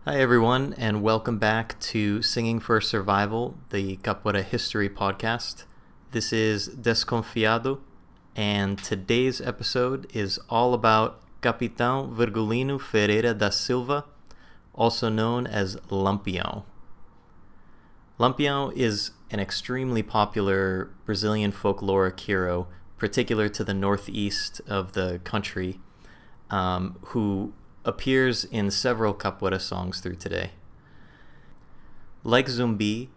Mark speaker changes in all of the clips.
Speaker 1: Hi, everyone, and welcome back to Singing for Survival, the Capoeira history podcast. This is Desconfiado, and today's episode is all about Capitão Virgulino Ferreira da Silva, also known as Lampiao. Lampiao is an extremely popular Brazilian folkloric hero, particular to the northeast of the country, who appears in several capoeira songs through today. Like Zumbi,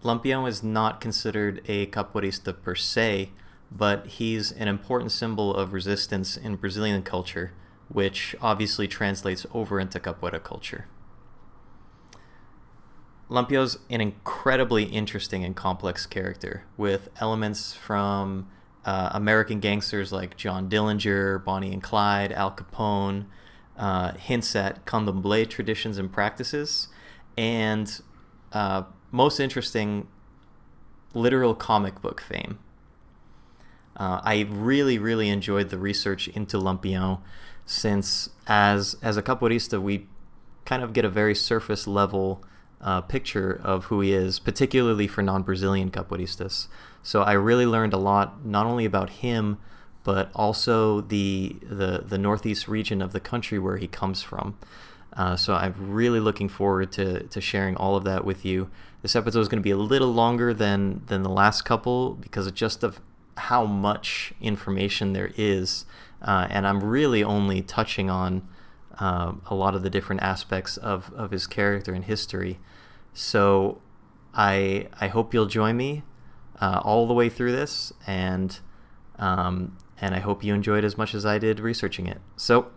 Speaker 1: Lampiao is not considered a capoeirista per se, but he's an important symbol of resistance in Brazilian culture, which obviously translates over into capoeira culture. Lampiao's an incredibly interesting and complex character, with elements from American gangsters like John Dillinger, Bonnie and Clyde, Al Capone, hints at candomblé traditions and practices, and most interesting, literal comic book fame. I really enjoyed the research into Lampiao, since as a capoeirista we kind of get a very surface level picture of who he is, particularly for non-Brazilian capoeiristas. So I really learned a lot, not only about him, but also the northeast region of the country where he comes from. So I'm really looking forward to sharing all of that with you. This episode is going to be a little longer than the last couple because of how much information there is, and I'm really only touching on a lot of the different aspects of his character and history. So I hope you'll join me all the way through this, and I hope you enjoyed as much as I did researching it. So,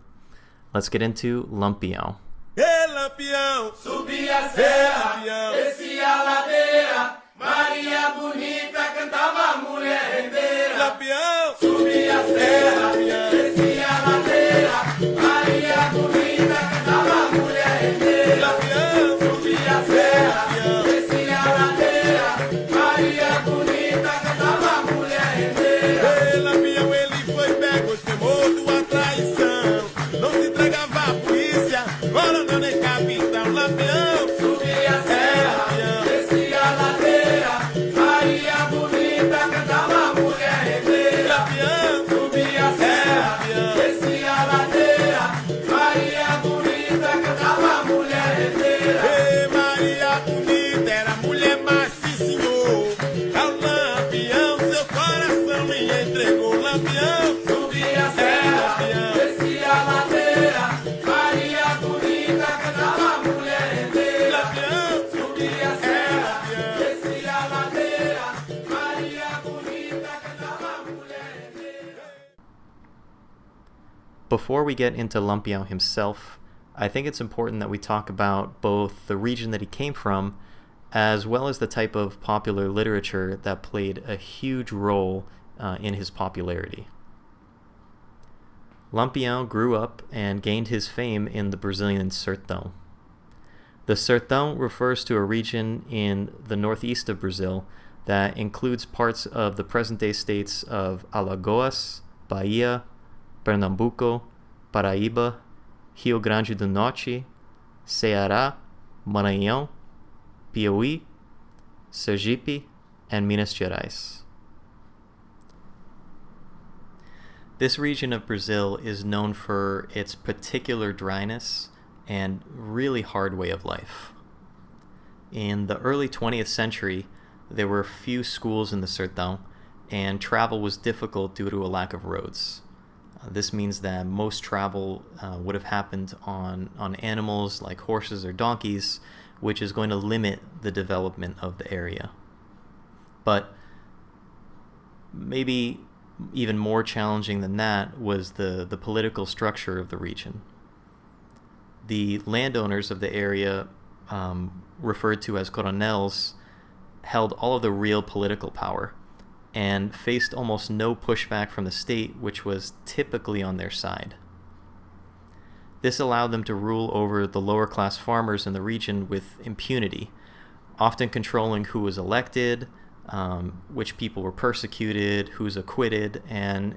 Speaker 1: let's get into Lampiao.
Speaker 2: Hey, Lampiao, subia a serra, descia a ladeira, Maria bonita cantava a mulher rendeira. Lampiao, subia a serra, descia a ladeira, Maria bonita cantava a mulher rendeira. Lampiao, subia a serra, descia a ladeira, Maria bonita cantava a mulher rendeira. Hey, Lampiao, ele foi pego, temor tua traição, não se entregava à polícia, coronel nem capitão. Lampiao, subia a serra, descia a ladeira, Maria bonita cantava a mulher rendeira. Lampiao, subia a serra, descia a ladeira, Maria bonita cantava a mulher rendeira. Ei, Maria bonita era a mulher mais sim, senhor. Ao Lampiao seu coração me entregou. Lampiao, subia a serra, descia a ladeira, Maria bonita cantava a mulher rendeira. Lampiao, subia a serra, descia a ladeira, Maria bonita cantava a mulher rendeira.
Speaker 1: Before we get into Lampiao himself, I think it's important that we talk about both the region that he came from, as well as the type of popular literature that played a huge role in his popularity. Lampiao grew up and gained his fame in the Brazilian Sertao. The Sertao refers to a region in the northeast of Brazil that includes parts of the present-day states of Alagoas, Bahia, Pernambuco, Paraíba, Rio Grande do Norte, Ceará, Maranhão, Piauí, Sergipe, and Minas Gerais. This region of Brazil is known for its particular dryness and really hard way of life. In the early 20th century, there were few schools in the Sertão, and travel was difficult due to a lack of roads. This means that most travel would have happened on animals like horses or donkeys, which is going to limit the development of the area. But maybe even more challenging than that was the political structure of the region. The landowners of the area, referred to as coronels, held all of the real political power and faced almost no pushback from the state, which was typically on their side. This allowed them to rule over the lower class farmers in the region with impunity, often controlling who was elected, which people were persecuted, who's acquitted, and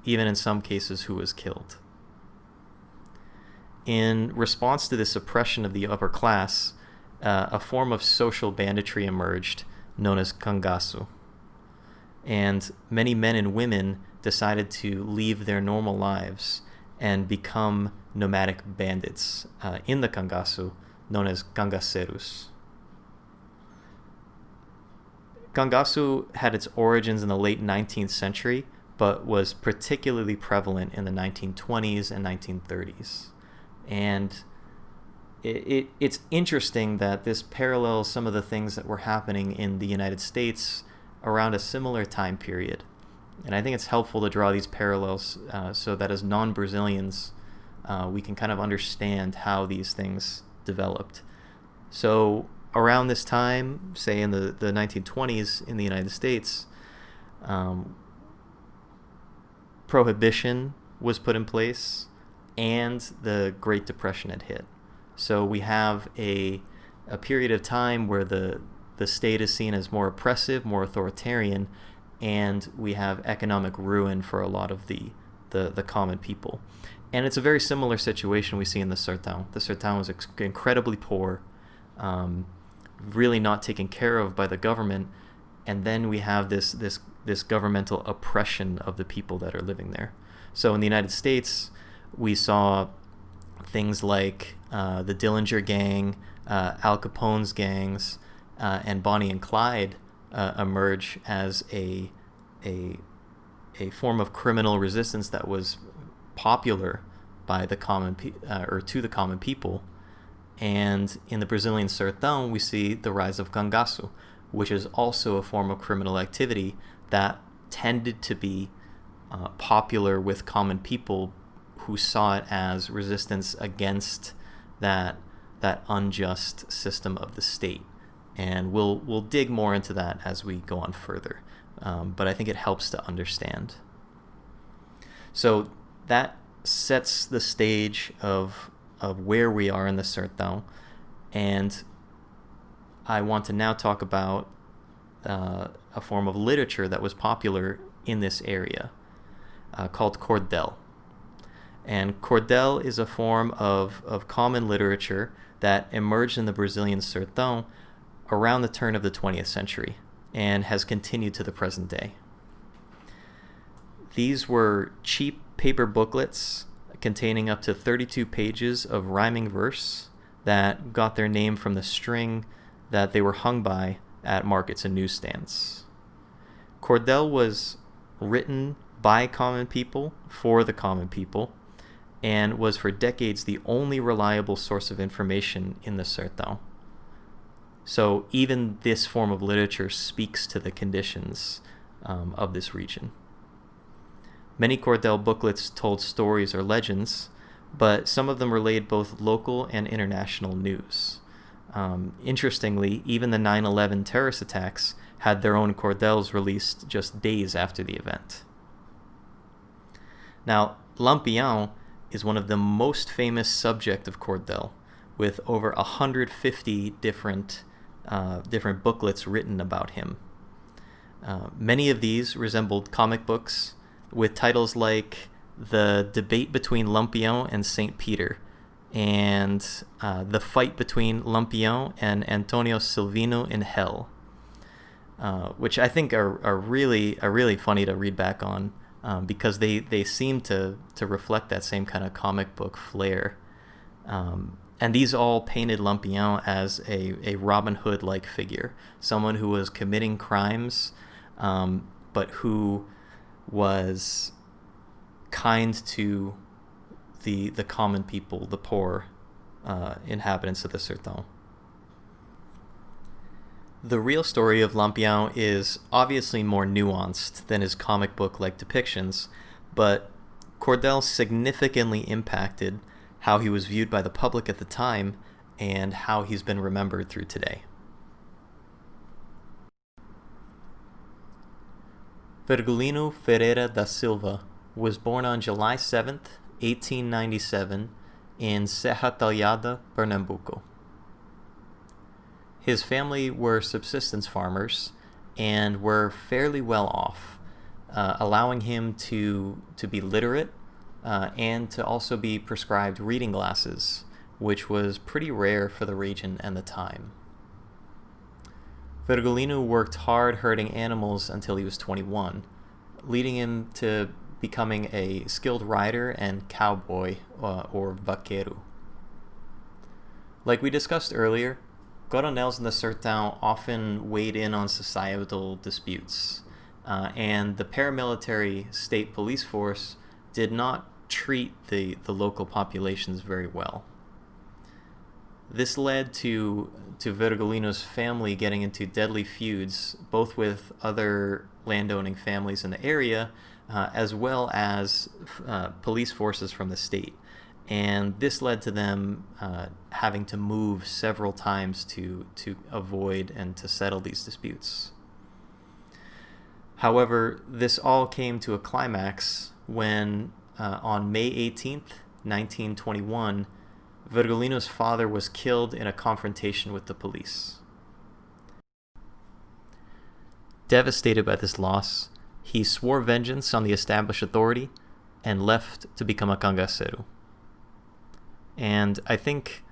Speaker 1: even in some cases who was killed. In response to this oppression of the upper class, a form of social banditry emerged known as cangaço. And many men and women decided to leave their normal lives and become nomadic bandits in the cangaço, known as cangaceiros. Cangaço had its origins in the late 19th century, but was particularly prevalent in the 1920s and 1930s. And it's interesting that this parallels some of the things that were happening in the United States around a similar time period. And I think it's helpful to draw these parallels so that as non-Brazilians, we can kind of understand how these things developed. So around this time, say in the 1920s in the United States, prohibition was put in place and the Great Depression had hit. So we have a period of time where the state is seen as more oppressive, more authoritarian, and we have economic ruin for a lot of the common people. And it's a very similar situation we see in the Sertao. The Sertao was incredibly poor, really not taken care of by the government, and then we have this governmental oppression of the people that are living there. So in the United States, we saw things like the Dillinger Gang, Al Capone's gangs, and Bonnie and Clyde emerge as a form of criminal resistance that was popular by the to the common people. And in the Brazilian Sertão, we see the rise of cangaço, which is also a form of criminal activity that tended to be popular with common people who saw it as resistance against that unjust system of the state. And we'll dig more into that as we go on further. But I think it helps to understand. So that sets the stage of where we are in the Sertão. And I want to now talk about a form of literature that was popular in this area called cordel. And cordel is a form of common literature that emerged in the Brazilian Sertão around the turn of the 20th century and has continued to the present day. These were cheap paper booklets containing up to 32 pages of rhyming verse that got their name from the string that they were hung by at markets and newsstands. Cordel was written by common people for the common people and was for decades the only reliable source of information in the Sertão. So even this form of literature speaks to the conditions of this region. Many cordel booklets told stories or legends, but some of them relayed both local and international news. Interestingly, even the 9/11 terrorist attacks had their own cordels released just days after the event. Now, Lampiao is one of the most famous subject of cordel, with over 150 different booklets written about him. Many of these resembled comic books with titles like The Debate Between Lampiao and St. Peter, and The Fight Between Lampiao and Antonio Silvino in Hell, which I think are really funny to read back on because they seem to reflect that same kind of comic book flair. And these all painted Lampiao as a Robin Hood-like figure, someone who was committing crimes, but who was kind to the common people, the poor inhabitants of the Sertão. The real story of Lampiao is obviously more nuanced than his comic book-like depictions, but cordel significantly impacted how he was viewed by the public at the time and how he's been remembered through today. Virgulino Ferreira da Silva was born on July 7th, 1897 in Serra Talhada, Pernambuco. His family were subsistence farmers and were fairly well off, allowing him to be literate, and to also be prescribed reading glasses, which was pretty rare for the region and the time. Virgulino worked hard herding animals until he was 21, leading him to becoming a skilled rider and cowboy, or vaqueiro. Like we discussed earlier, coronels in the Sertao often weighed in on societal disputes, and the paramilitary state police force did not treat the local populations very well. This led to Virgulino's family getting into deadly feuds, both with other landowning families in the area, as well as police forces from the state. And this led to them having to move several times to avoid and to settle these disputes. However, this all came to a climax when, on May 18th, 1921, Virgulino's father was killed in a confrontation with the police. Devastated by this loss, he swore vengeance on the established authority and left to become a cangaceiro. And I think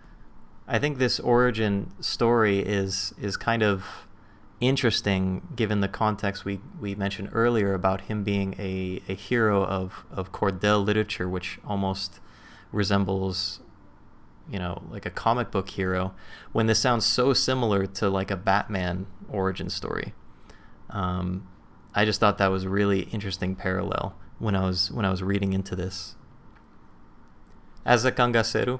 Speaker 1: this origin story is kind of interesting given the context we mentioned earlier about him being a hero of cordel literature, which almost resembles, like a comic book hero, when this sounds so similar to like a Batman origin story. I just thought that was a really interesting parallel when I was reading into this. As a cangaceiro,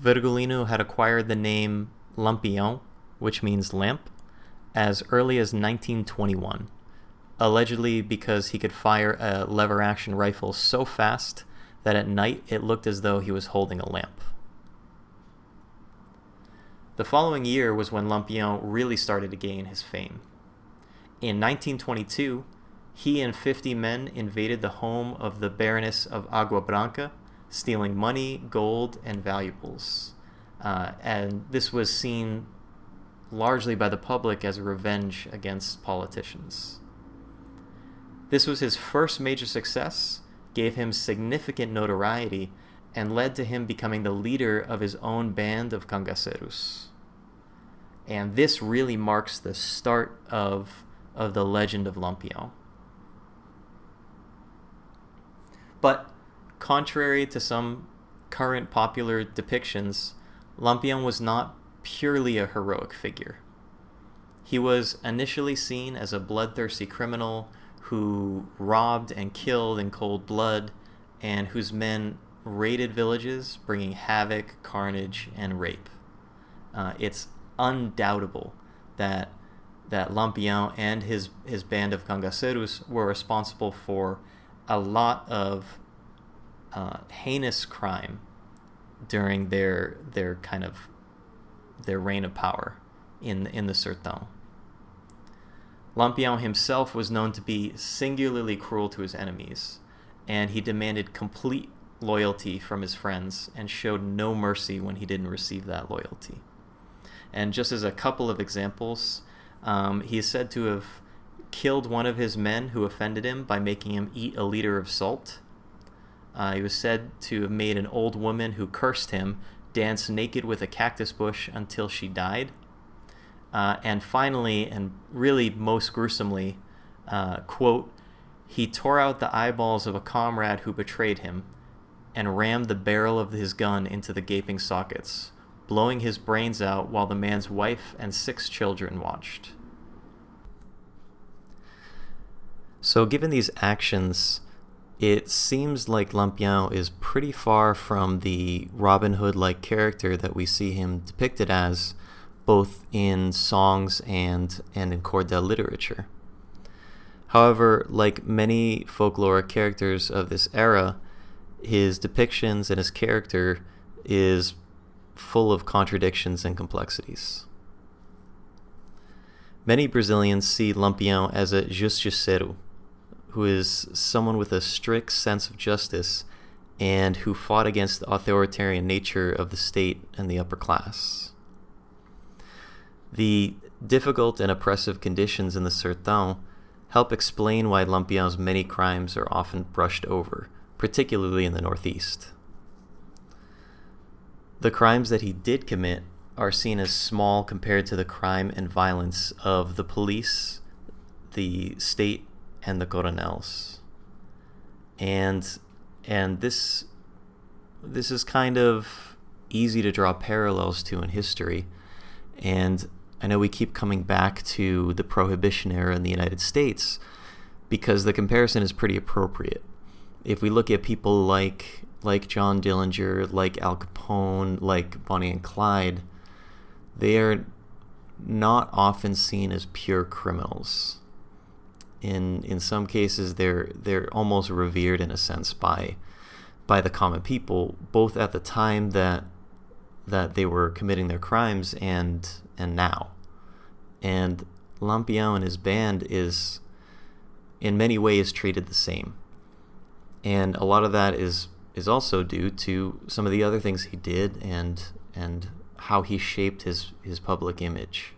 Speaker 1: Virgulino had acquired the name Lampiao, which means lamp, as early as 1921, allegedly because he could fire a lever-action rifle so fast that at night it looked as though he was holding a lamp. The following year was when Lampiao really started to gain his fame. In 1922, he and 50 men invaded the home of the Baroness of Agua Branca, stealing money, gold, and valuables. And this was seen largely by the public as a revenge against politicians. This was his first major success, gave him significant notoriety, and led to him becoming the leader of his own band of cangaceiros. And this really marks the start of the legend of Lampiao. But contrary to some current popular depictions, Lampiao was not purely a heroic figure. He was initially seen as a bloodthirsty criminal who robbed and killed in cold blood, and whose men raided villages, bringing havoc, carnage, and rape. It's undoubtable that Lampiao and his band of cangaceiros were responsible for a lot of heinous crime during their reign of power in the Sertão. Lampiao himself was known to be singularly cruel to his enemies, and he demanded complete loyalty from his friends and showed no mercy when he didn't receive that loyalty. And just as a couple of examples, he is said to have killed one of his men who offended him by making him eat a liter of salt. He was said to have made an old woman who cursed him dance naked with a cactus bush until she died. And finally, and really most gruesomely, quote, he tore out the eyeballs of a comrade who betrayed him and rammed the barrel of his gun into the gaping sockets, blowing his brains out while the man's wife and 6 children watched. So given these actions, it seems like Lampiao is pretty far from the Robin Hood-like character that we see him depicted as, both in songs and in cordel literature. However, like many folkloric characters of this era, his depictions and his character is full of contradictions and complexities. Many Brazilians see Lampiao as a justiceiro, who is someone with a strict sense of justice and who fought against the authoritarian nature of the state and the upper class. The difficult and oppressive conditions in the Sertão help explain why Lampiao's many crimes are often brushed over, particularly in the Northeast. The crimes that he did commit are seen as small compared to the crime and violence of the police, the state, and the coronels. And this is kind of easy to draw parallels to in history. And I know we keep coming back to the Prohibition era in the United States because the comparison is pretty appropriate. If we look at people like John Dillinger, like Al Capone, like Bonnie and Clyde, they are not often seen as pure criminals. In some cases, they're almost revered in a sense by the common people, both at the time that they were committing their crimes and now. And Lampiao and his band is in many ways treated the same. And a lot of that is also due to some of the other things he did and how he shaped his public image.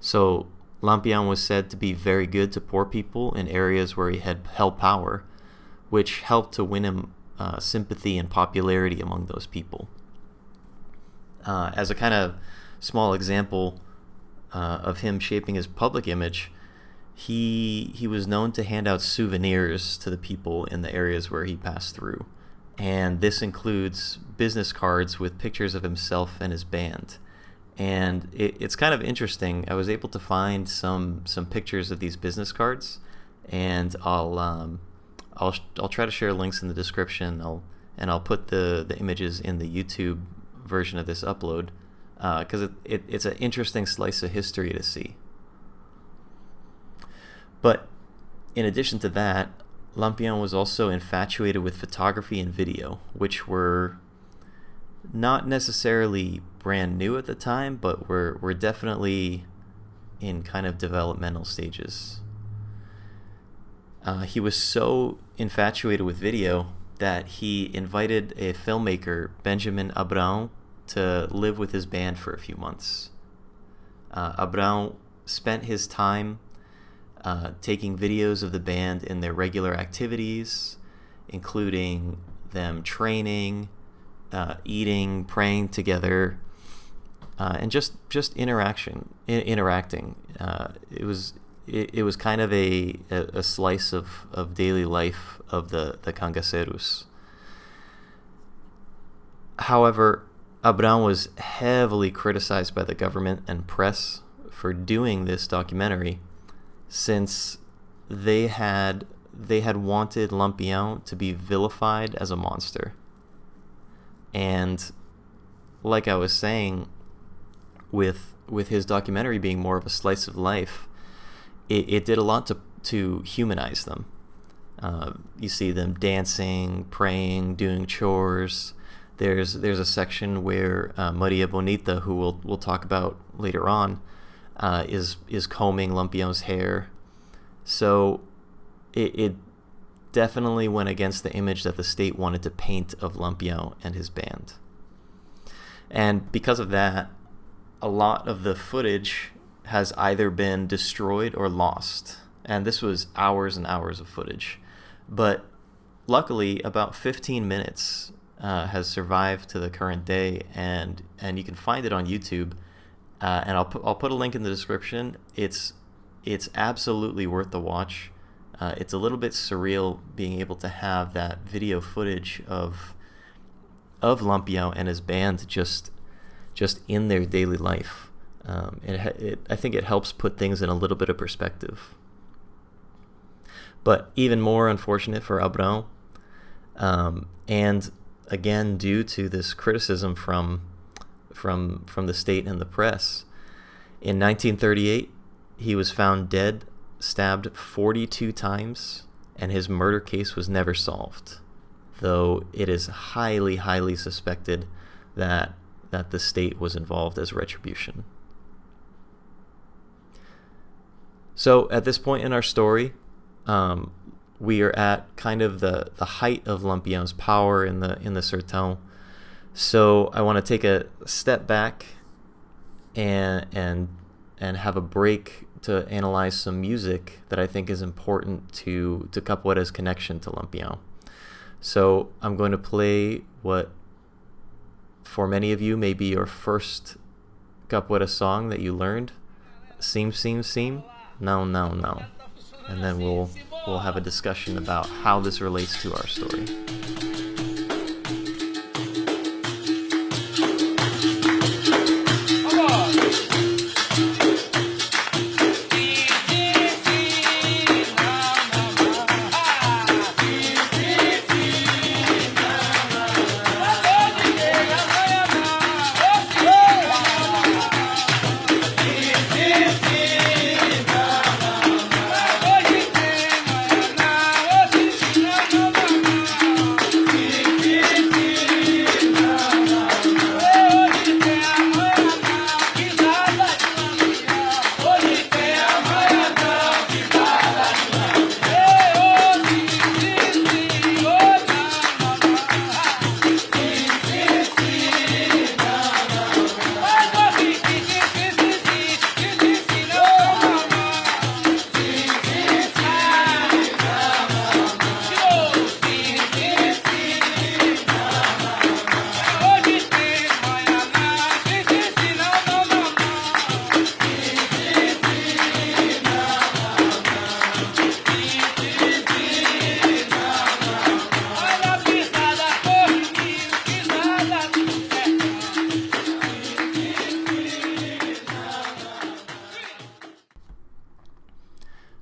Speaker 1: So Lampiao was said to be very good to poor people in areas where he had held power, which helped to win him sympathy and popularity among those people. As a kind of small example of him shaping his public image, he was known to hand out souvenirs to the people in the areas where he passed through. And this includes business cards with pictures of himself and his band. And it's kind of interesting. I was able to find some pictures of these business cards, and I'll try to share links in the description. I'll put the images in the YouTube version of this upload because it's an interesting slice of history to see. But in addition to that, Lampiao was also infatuated with photography and video, which were not necessarily brand new at the time, but were definitely in kind of developmental stages. He was so infatuated with video that he invited a filmmaker, Benjamin Abrão, to live with his band for a few months. Abrão spent his time taking videos of the band in their regular activities, including them training, eating, praying together, and just interacting. It was kind of a slice of daily life of the cangaceiros. However, Abrão was heavily criticized by the government and press for doing this documentary, since they had wanted Lampiao to be vilified as a monster. And like I was saying, with his documentary being more of a slice of life, it did a lot to humanize them. You see them dancing, praying, doing chores. There's a section where Maria Bonita, who we'll talk about later on, is combing Lampiao's hair. So it definitely went against the image that the state wanted to paint of Lampiao and his band. And because of that, a lot of the footage has either been destroyed or lost. And this was hours and hours of footage. But luckily, about 15 minutes has survived to the current day, and you can find it on YouTube. And I'll put a link in the description. It's absolutely worth the watch. It's a little bit surreal being able to have that video footage of Lampiao and his band just in their daily life. I think it helps put things in a little bit of perspective. But even more unfortunate for Abrão, and again due to this criticism from the state and the press, in 1938 he was found dead, stabbed 42 times, and his murder case was never solved, though it is highly, highly suspected that the state was involved as retribution. So at this point in our story, we are at kind of the height of Lampiao's power in the Sertão. So I want to take a step back and have a break to analyze some music that I think is important to Capoeira's connection to Lampiao. So I'm going to play what for many of you may be your first capoeira song that you learned. Sim, sim, sim. No, no, no. And then we'll have a discussion about how this relates to our story.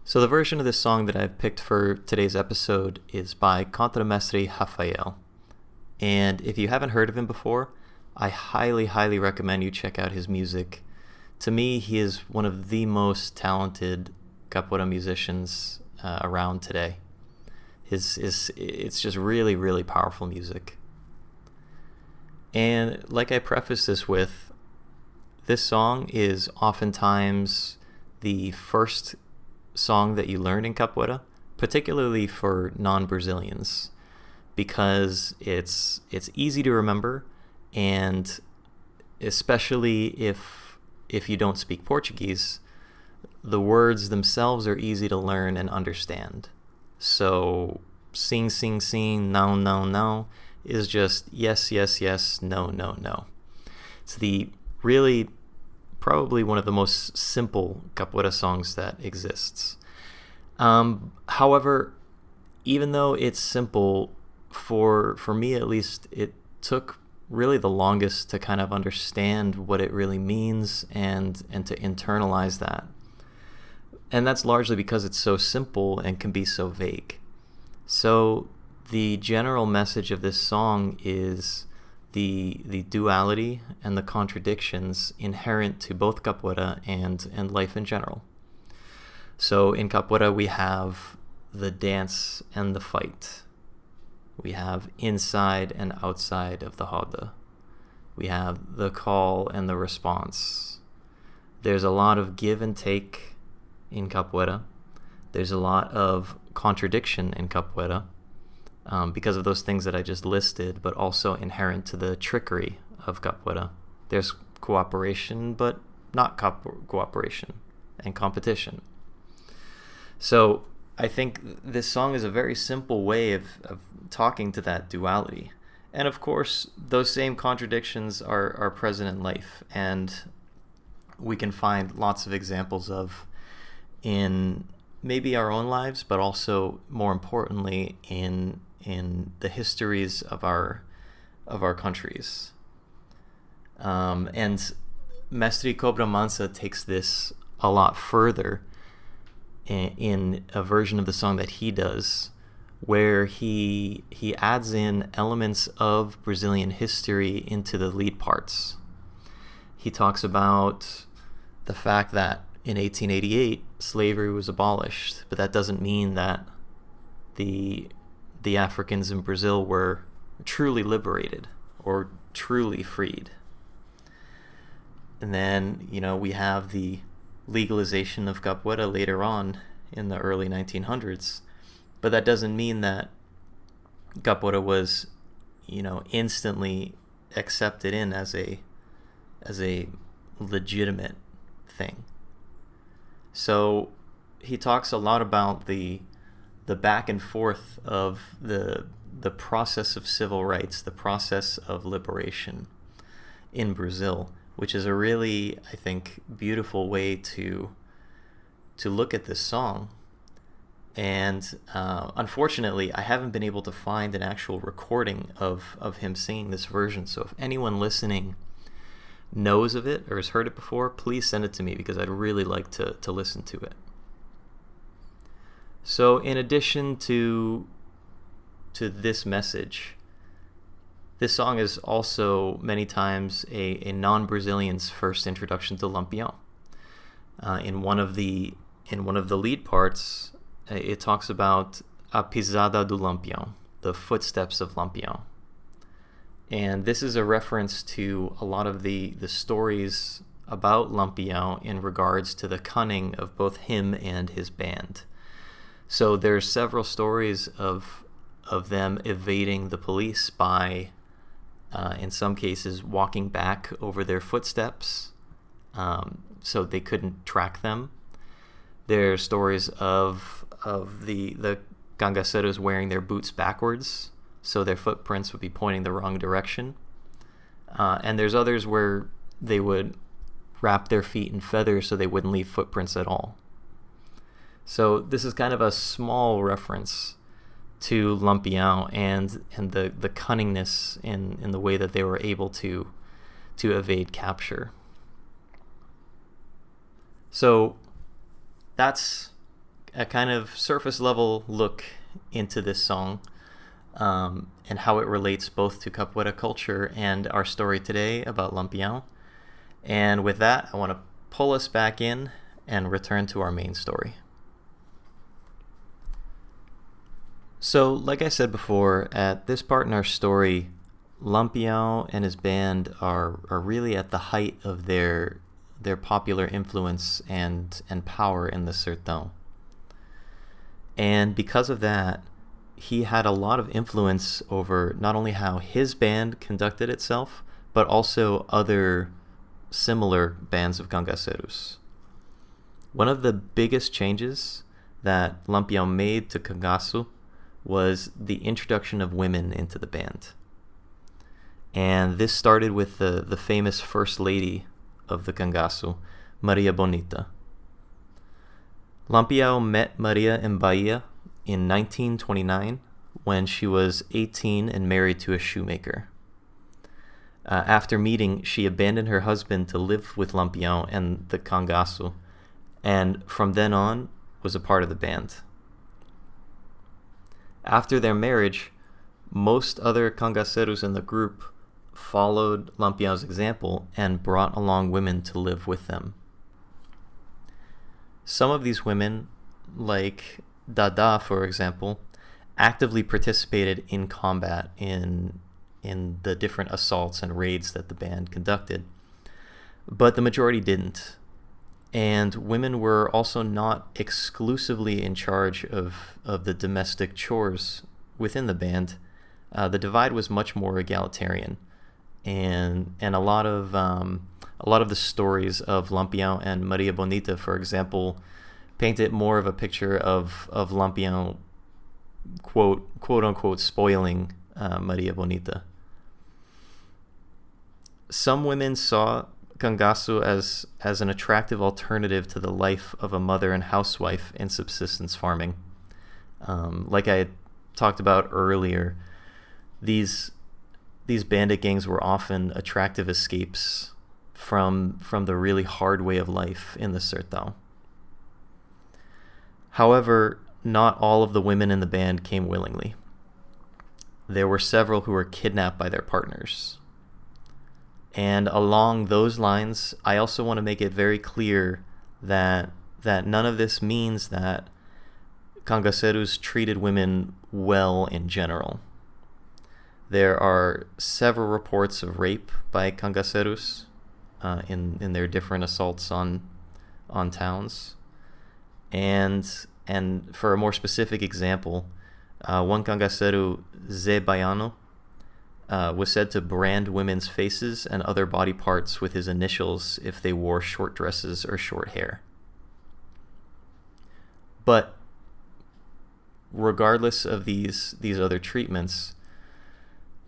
Speaker 1: So the version of this song that I've picked for today's episode is by Contramestre Rafael. And if you haven't heard of him before, I highly, highly recommend you check out his music. To me, he is one of the most talented capoeira musicians around today. It's just really, really powerful music. And like I prefaced this with, this song is oftentimes the first song that you learn in capoeira, particularly for non-Brazilians, because it's easy to remember, and especially if you don't speak Portuguese, the words themselves are easy to learn and understand. So sim, sim, sim, não, não, não is just yes, yes, yes, no, no, no. It's the really probably one of the most simple capoeira songs that exists. However, even though it's simple, for me at least, it took really the longest to kind of understand what it really means and to internalize that. And that's largely because it's so simple and can be so vague. So the general message of this song is the duality and the contradictions inherent to both capoeira and life in general. So in capoeira we have the dance and the fight. We have inside and outside of the roda. We have the call and the response. There's a lot of give and take in capoeira. There's a lot of contradiction in capoeira. Because of those things that I just listed, but also inherent to the trickery of capoeira. There's cooperation, but not cooperation, and competition. So I think this song is a very simple way of talking to that duality. And of course, those same contradictions are present in life, and we can find lots of examples of in maybe our own lives, but also more importantly in the histories of our countries. And Mestre Cobra Mansa takes this a lot further in a version of the song that he does, where he adds in elements of Brazilian history into the lead parts. He talks about the fact that in 1888 slavery was abolished, but that doesn't mean that the Africans in Brazil were truly liberated or truly freed. And then, we have the legalization of capoeira later on in the early 1900s, but that doesn't mean that capoeira was, instantly accepted in as a legitimate thing. So he talks a lot about the back and forth of the the process of civil rights, the process of liberation in Brazil, which is a really, I think, beautiful way to look at this song. And unfortunately, I haven't been able to find an actual recording of him singing this version. So if anyone listening knows of it or has heard it before, please send it to me, because I'd really like to listen to it. So in addition to this message, this song is also many times a non-Brazilian's first introduction to Lampiao. In one of the lead parts, it talks about a pisada do Lampiao, the footsteps of Lampiao. And this is a reference to a lot of the stories about Lampiao in regards to the cunning of both him and his band. So there's several stories of them evading the police by, in some cases, walking back over their footsteps, so they couldn't track them. There are stories of the cangaceiros wearing their boots backwards, so their footprints would be pointing the wrong direction. And there's others where they would wrap their feet in feathers so they wouldn't leave footprints at all. So this is kind of a small reference to Lampiao and the cunningness in the way that they were able to evade capture. So that's a kind of surface level look into this song, and how it relates both to Capoeira culture and our story today about Lampiao. And with that, I want to pull us back in and return to our main story. So, like I said before, at this part in our story, Lampiao and his band are really at the height of their popular influence and power in the Sertao. And because of that, he had a lot of influence over not only how his band conducted itself, but also other similar bands of cangaceiros. One of the biggest changes that Lampiao made to cangaço was the introduction of women into the band. And this started with the famous first lady of the cangaço, Maria Bonita. Lampiao met Maria in Bahia in 1929 when she was 18 and married to a shoemaker. After meeting, she abandoned her husband to live with Lampiao and the cangaço, and from then on was a part of the band. After their marriage, most other cangaceiros in the group followed Lampiao's example and brought along women to live with them. Some of these women, like Dada, for example, actively participated in combat in the different assaults and raids that the band conducted, but the majority didn't. And women were also not exclusively in charge of the domestic chores within the band. The divide was much more egalitarian, and a lot of the stories of Lampiao and Maria Bonita, for example, paint it more of a picture of Lampiao quote unquote spoiling Maria Bonita. Some women saw cangaço as an attractive alternative to the life of a mother and housewife in subsistence farming. Like I had talked about earlier, these bandit gangs were often attractive escapes from the really hard way of life in the Sertao. However, not all of the women in the band came willingly. There were several who were kidnapped by their partners. And along those lines, I also want to make it very clear that none of this means that cangaceiros treated women well in general. There are several reports of rape by cangaceiros in their different assaults on towns. And for a more specific example, one cangaceiro, Zé Baiano, was said to brand women's faces and other body parts with his initials if they wore short dresses or short hair. But regardless of these other treatments,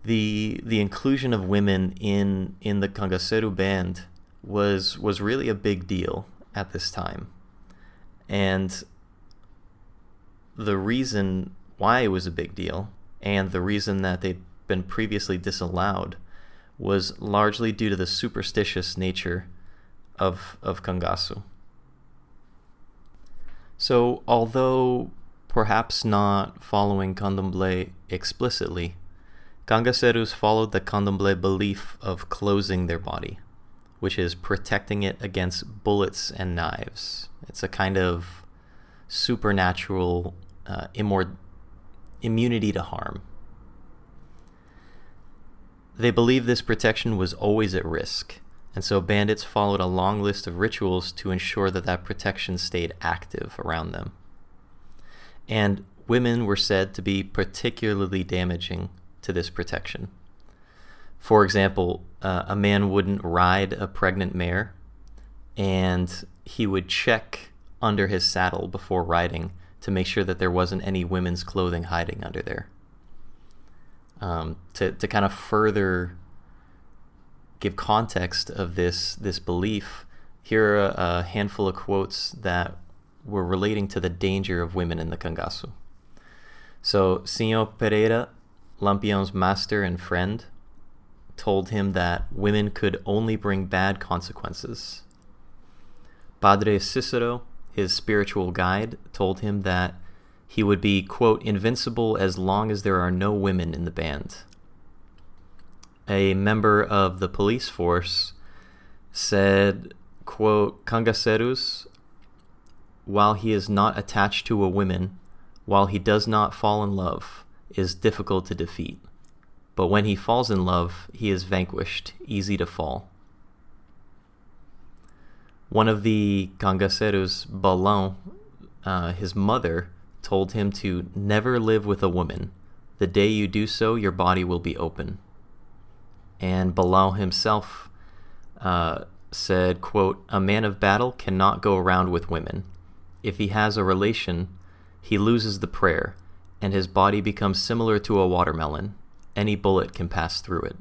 Speaker 1: the inclusion of women in the cangaceiro band was really a big deal at this time. And the reason why it was a big deal, and the reason that they'd been previously disallowed, was largely due to the superstitious nature of cangaço. So, although perhaps not following candomblé explicitly, cangaceiros followed the candomblé belief of closing their body, which is protecting it against bullets and knives. It's a kind of supernatural immunity to harm. They believed this protection was always at risk, and so bandits followed a long list of rituals to ensure that protection stayed active around them. And women were said to be particularly damaging to this protection. For example, a man wouldn't ride a pregnant mare, and he would check under his saddle before riding to make sure that there wasn't any women's clothing hiding under there. To kind of further give context of this belief, here are a handful of quotes that were relating to the danger of women in the cangaço. So, Senhor Pereira, Lampiao's master and friend, told him that women could only bring bad consequences. Padre Cicero, his spiritual guide, told him that he would be, quote, invincible as long as there are no women in the band. A member of the police force said, quote, cangaceiros, while he is not attached to a woman, while he does not fall in love, is difficult to defeat. But when he falls in love, he is vanquished, easy to fall. One of the cangaceiros, Balão, his mother, told him to never live with a woman. The day you do so, your body will be open. And Balão himself said, quote, a man of battle cannot go around with women. If he has a relation, he loses the prayer, and his body becomes similar to a watermelon. Any bullet can pass through it.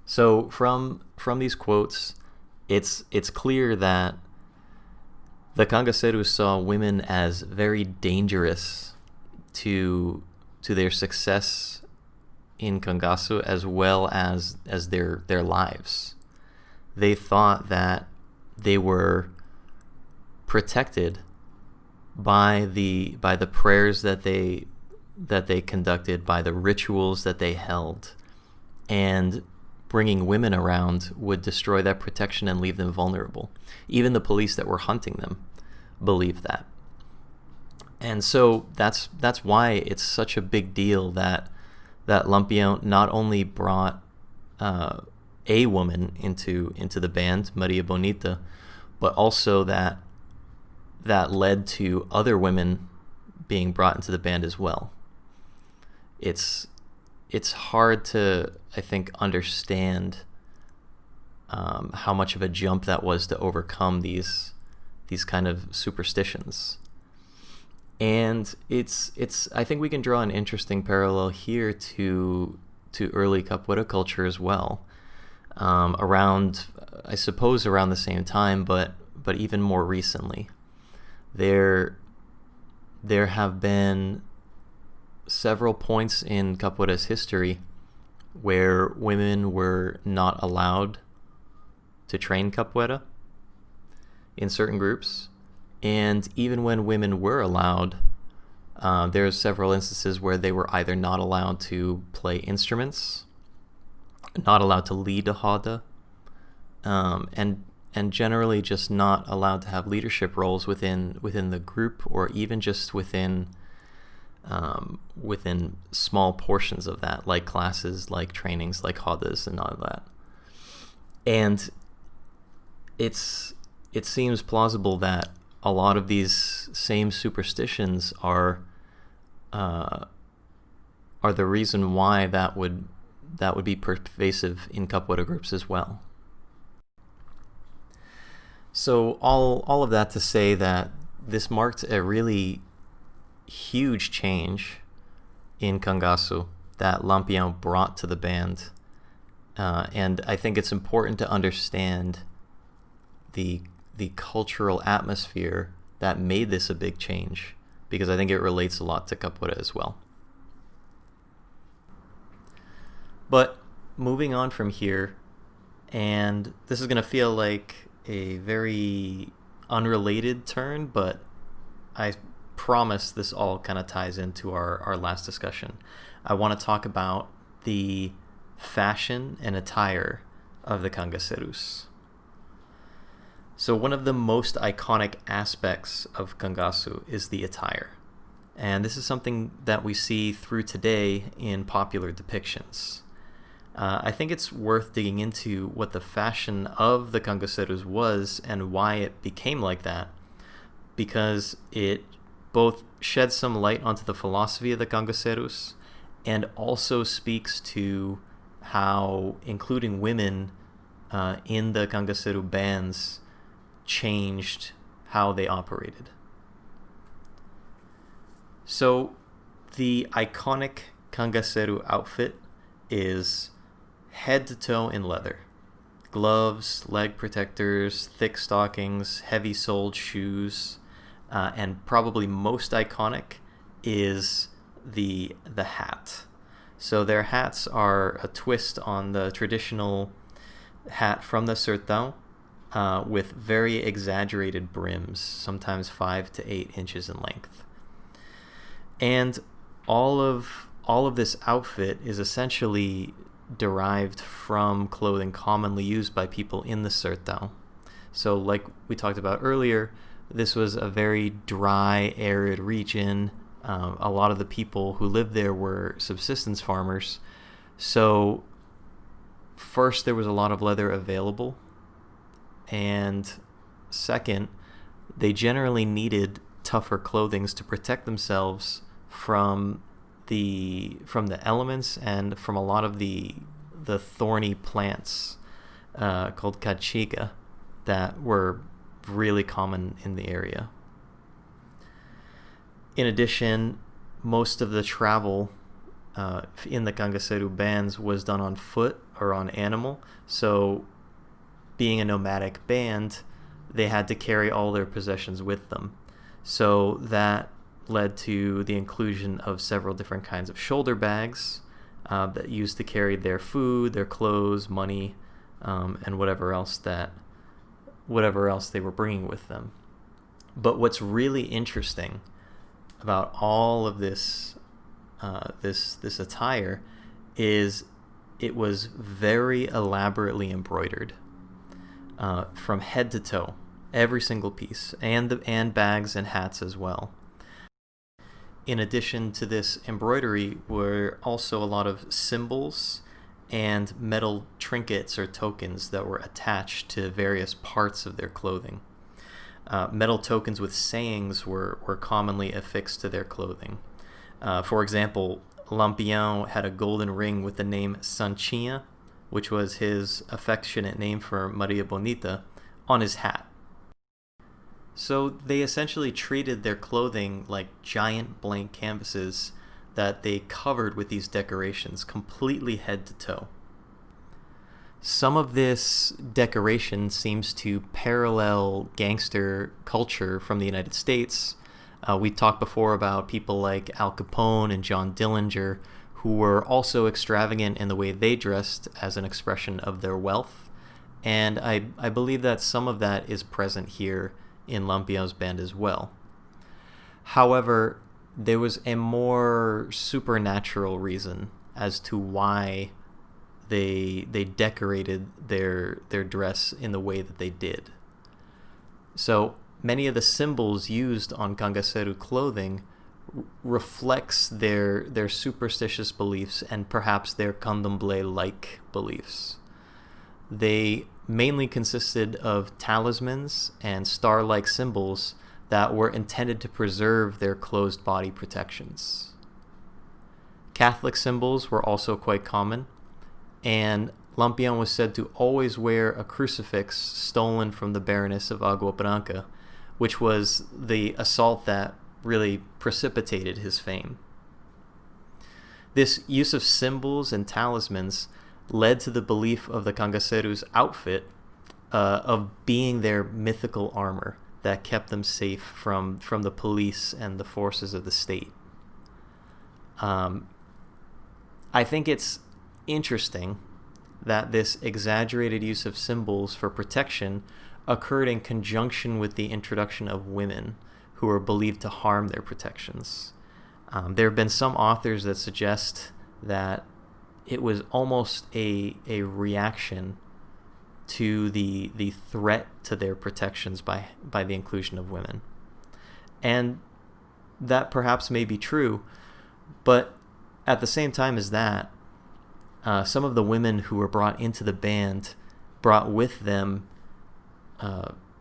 Speaker 1: So from these quotes, it's clear that the cangaceiros saw women as very dangerous to their success in cangaço as well as their lives. They thought that they were protected by the prayers that they conducted, by the rituals that they held, and bringing women around would destroy that protection and leave them vulnerable. Even the police that were hunting them believed that. And so that's why it's such a big deal that Lampiao not only brought a woman into the band, Maria Bonita, but also that led to other women being brought into the band as well. It's hard to, I think, understand how much of a jump that was to overcome these kind of superstitions. And it's I think we can draw an interesting parallel here to early capoeira culture as well. Around the same time, but even more recently. There have been several points in capoeira's history where women were not allowed to train capoeira in certain groups, and even when women were allowed, there are several instances where they were either not allowed to play instruments, not allowed to lead a roda, and generally just not allowed to have leadership roles within the group, or even just within small portions of that, like classes, like trainings, like rodas and all of that. And it seems plausible that a lot of these same superstitions are the reason why that would be pervasive in capoeira groups as well. So all of that to say that this marked a really huge change in Cangaço that Lampiao brought to the band. And I think it's important to understand the cultural atmosphere that made this a big change, because I think it relates a lot to Capoeira as well. But moving on from here, and this is going to feel like a very unrelated turn, but I promise this all kind of ties into our last discussion. I want to talk about the fashion and attire of the cangaceiros. So one of the most iconic aspects of Cangaço is the attire. And this is something that we see through today in popular depictions. I think it's worth digging into what the fashion of the cangaceiros was and why it became like that, because it both sheds some light onto the philosophy of the cangaceiros and also speaks to how including women in the cangaceiro bands changed how they operated. So the iconic cangaceiro outfit is head to toe in leather. Gloves, leg protectors, thick stockings, heavy-soled shoes, and probably most iconic is the hat. So their hats are a twist on the traditional hat from the Sertao, with very exaggerated brims, sometimes 5 to 8 inches in length. And all of this outfit is essentially derived from clothing commonly used by people in the Sertao. So like we talked about earlier, this was a very dry, arid region. A lot of the people who lived there were subsistence farmers. So first, there was a lot of leather available. And second, they generally needed tougher clothing to protect themselves from the elements and from a lot of the thorny plants called cachiga that were really common in the area. In addition, most of the travel in the cangaceiro bands was done on foot or on animal. So being a nomadic band, they had to carry all their possessions with them. So that led to the inclusion of several different kinds of shoulder bags that used to carry their food, their clothes, money, and whatever else they were bringing with them. But what's really interesting about all of this this attire is it was very elaborately embroidered from head to toe, every single piece, and bags and hats as well. In addition to this embroidery were also a lot of symbols and metal trinkets or tokens that were attached to various parts of their clothing. Metal tokens with sayings were commonly affixed to their clothing. For example, Lampiao had a golden ring with the name Santinha, which was his affectionate name for Maria Bonita, on his hat. So they essentially treated their clothing like giant blank canvases that they covered with these decorations, completely head to toe. Some of this decoration seems to parallel gangster culture from the United States. We talked before about people like Al Capone and John Dillinger, who were also extravagant in the way they dressed as an expression of their wealth. And I believe that some of that is present here in Lampiao's band as well. However, there was a more supernatural reason as to why they decorated their dress in the way that they did. So many of the symbols used on cangaceiro clothing reflects their superstitious beliefs and perhaps their candomblé-like beliefs. They mainly consisted of talismans and star-like symbols that were intended to preserve their closed body protections. Catholic symbols were also quite common, and Lampiao was said to always wear a crucifix stolen from the Baroness of Agua Branca, which was the assault that really precipitated his fame. This use of symbols and talismans led to the belief of the cangacero's outfit of being their mythical armor that kept them safe from the police and the forces of the state. I think it's interesting that this exaggerated use of symbols for protection occurred in conjunction with the introduction of women who were believed to harm their protections. There have been some authors that suggest that it was almost a reaction to the threat to their protections by the inclusion of women. And that perhaps may be true, but at the same time as that, some of the women who were brought into the band brought with them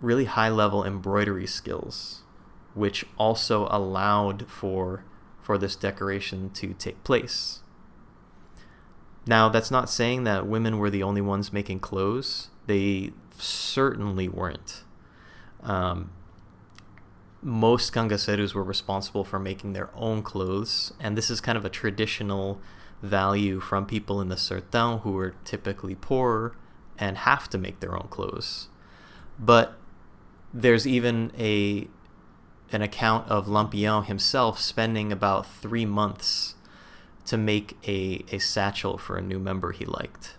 Speaker 1: really high-level embroidery skills, which also allowed for this decoration to take place. Now, that's not saying that women were the only ones making clothes. They certainly weren't. Most cangaceros were responsible for making their own clothes, and this is kind of a traditional value from people in the Sertao who are typically poorer and have to make their own clothes. But there's even an account of Lampiao himself spending about 3 months to make a satchel for a new member he liked.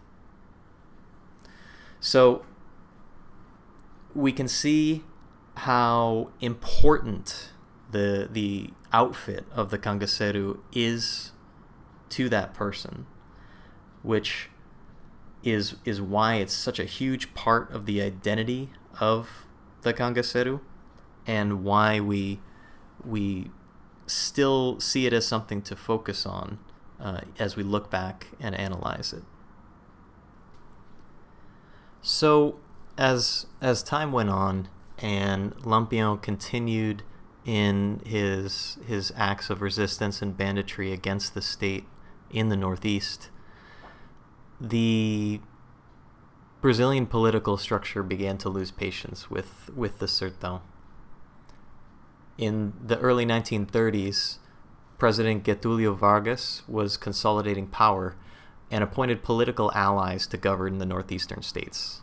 Speaker 1: So we can see how important the outfit of the cangacero is to that person, which is why it's such a huge part of the identity of the cangacero, and why we still see it as something to focus on as we look back and analyze it. So as time went on and Lampiao continued in his acts of resistance and banditry against the state in the Northeast, the Brazilian political structure began to lose patience with the Sertão. In the early 1930s, President Getúlio Vargas was consolidating power and appointed political allies to govern the northeastern states.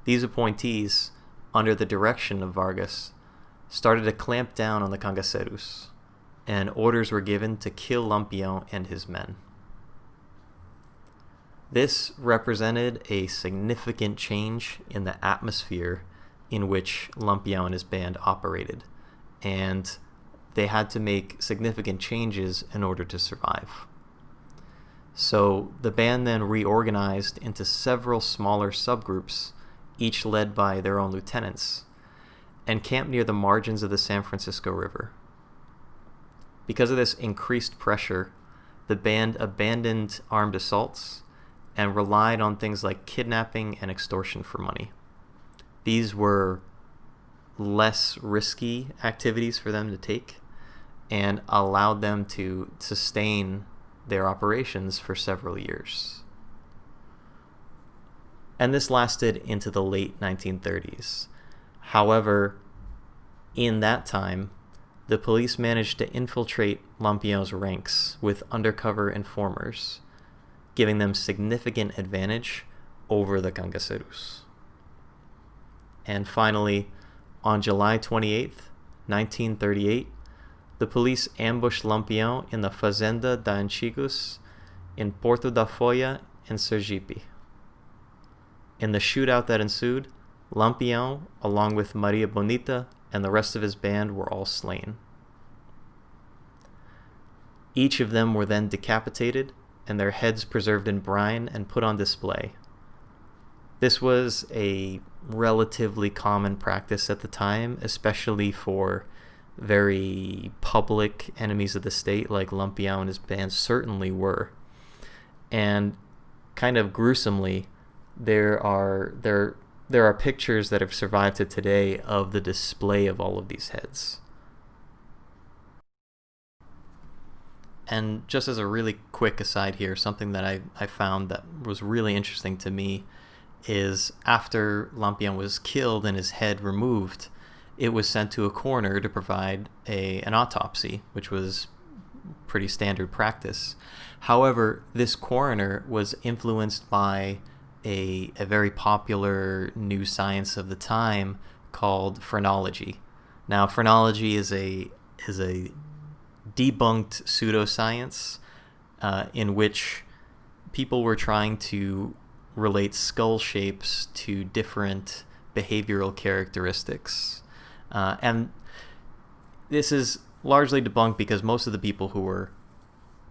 Speaker 1: These appointees, under the direction of Vargas, started to clamp down on the cangaceros, and orders were given to kill Lampiao and his men. This represented a significant change in the atmosphere in which Lampiao and his band operated, and they had to make significant changes in order to survive. So the band then reorganized into several smaller subgroups, each led by their own lieutenants, and camped near the margins of the San Francisco River. Because of this increased pressure, the band abandoned armed assaults and relied on things like kidnapping and extortion for money. These were less risky activities for them to take and allowed them to sustain their operations for several years. And this lasted into the late 1930s. However, in that time, the police managed to infiltrate Lampiao's ranks with undercover informers, giving them significant advantage over the cangaceros. And finally, on July 28th, 1938, the police ambushed Lampiao in the Fazenda da Antigos in Porto da Folha in Sergipe. In the shootout that ensued, Lampiao, along with Maria Bonita and the rest of his band, were all slain. Each of them were then decapitated and their heads preserved in brine and put on display. This was a relatively common practice at the time, especially for very public enemies of the state like Lampiao and his band certainly were. And kind of gruesomely, there are pictures that have survived to today of the display of all of these heads. And just as a really quick aside here, something that I found that was really interesting to me is after Lampiao was killed and his head removed, it was sent to a coroner to provide an autopsy, which was pretty standard practice. However, this coroner was influenced by a very popular new science of the time called phrenology. Now, phrenology is a debunked pseudoscience in which people were trying to relate skull shapes to different behavioral characteristics. And this is largely debunked because most of the people who were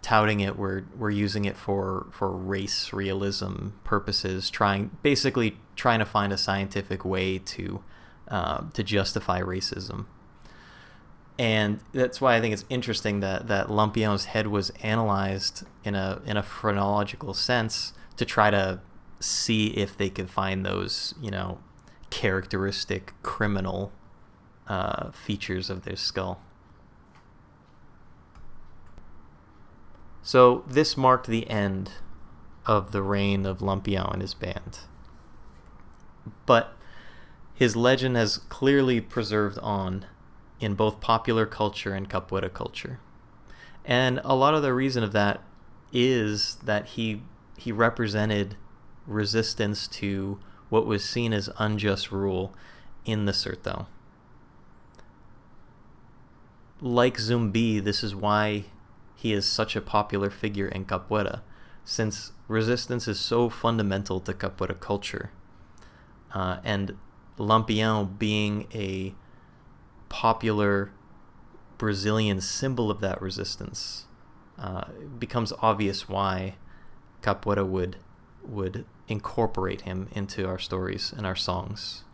Speaker 1: touting it were using it for race realism purposes, basically trying to find a scientific way to justify racism. And that's why I think it's interesting that Lampiao's head was analyzed in a phrenological sense to try to see if they could find those, characteristic criminal features of their skull. So this marked the end of the reign of Lampiao and his band. But his legend has clearly preserved on in both popular culture and capoeira culture. And a lot of the reason of that is that he represented resistance to what was seen as unjust rule in the Sertao. Like Zumbi, this is why he is such a popular figure in capoeira, since resistance is so fundamental to capoeira culture. And Lampiao being a popular Brazilian symbol of that resistance, it becomes obvious why capoeira would incorporate him into our stories and our songs.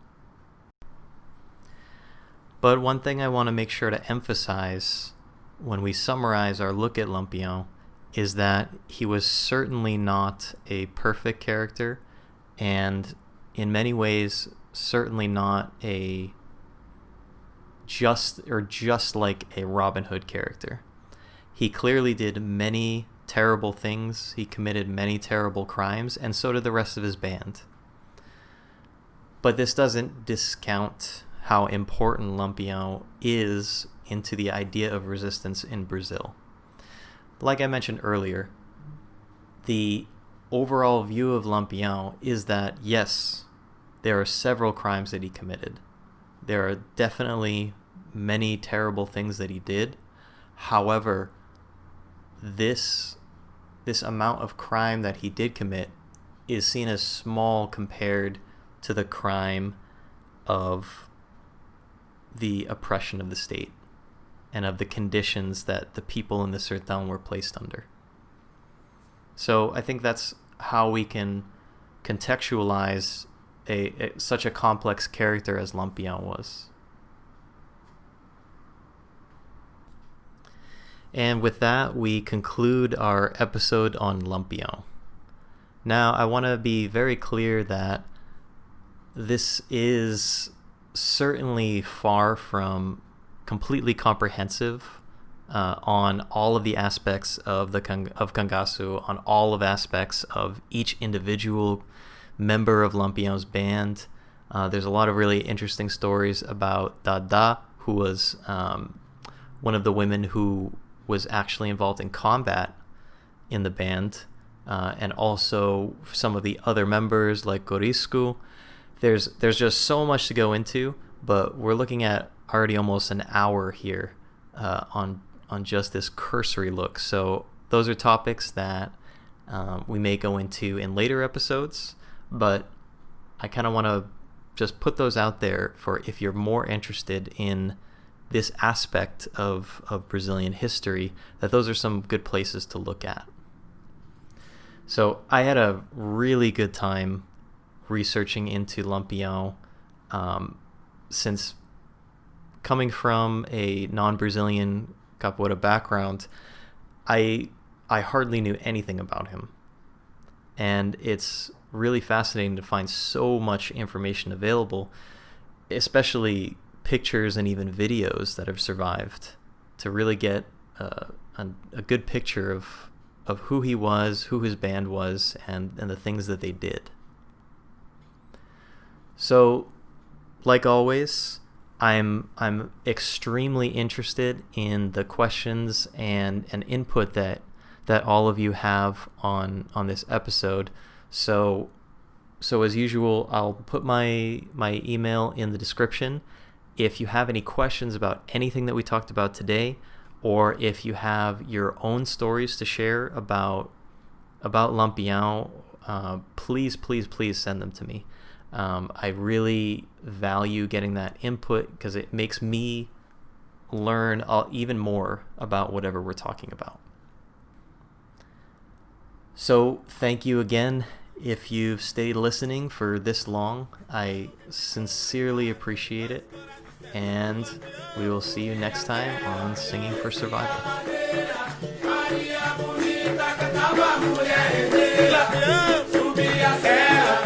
Speaker 1: But one thing I want to make sure to emphasize when we summarize our look at Lampiao is that he was certainly not a perfect character, and in many ways certainly not just like a Robin Hood character. He clearly did many terrible things, he committed many terrible crimes, and so did the rest of his band. But this doesn't discount how important Lampiao is into the idea of resistance in Brazil. Like I mentioned earlier, the overall view of Lampiao is that, yes, there are several crimes that he committed. There are definitely many terrible things that he did. However, this amount of crime that he did commit is seen as small compared to the crime of the oppression of the state and of the conditions that the people in the Sertão were placed under. So I think that's how we can contextualize such a complex character as Lampiao was. And with that, we conclude our episode on Lampiao. Now, I want to be very clear that this is certainly far from completely comprehensive on all of the aspects of Cangaço, on all of aspects of each individual member of Lampiao's band. There's a lot of really interesting stories about Dada, who was one of the women who was actually involved in combat in the band, and also some of the other members like Corisco. There's just so much to go into, but we're looking at already almost an hour here on just this cursory look. So those are topics that we may go into in later episodes, but I kind of want to just put those out there for if you're more interested in this aspect of Brazilian history, that those are some good places to look at. So I had a really good time researching into Lampiao, since coming from a non-Brazilian capoeira background, I hardly knew anything about him. And it's really fascinating to find so much information available, especially pictures and even videos that have survived, to really get a good picture of who he was, who his band was, and the things that they did. So, like always, I'm extremely interested in the questions and input that all of you have on this episode. So as usual, I'll put my email in the description. If you have any questions about anything that we talked about today, or if you have your own stories to share about Lampiao, please send them to me. I really value getting that input because it makes me learn even more about whatever we're talking about. So thank you again. If you've stayed listening for this long, I sincerely appreciate it. And we will see you next time on Singing for Survival.
Speaker 2: Lampiao, subia a serra,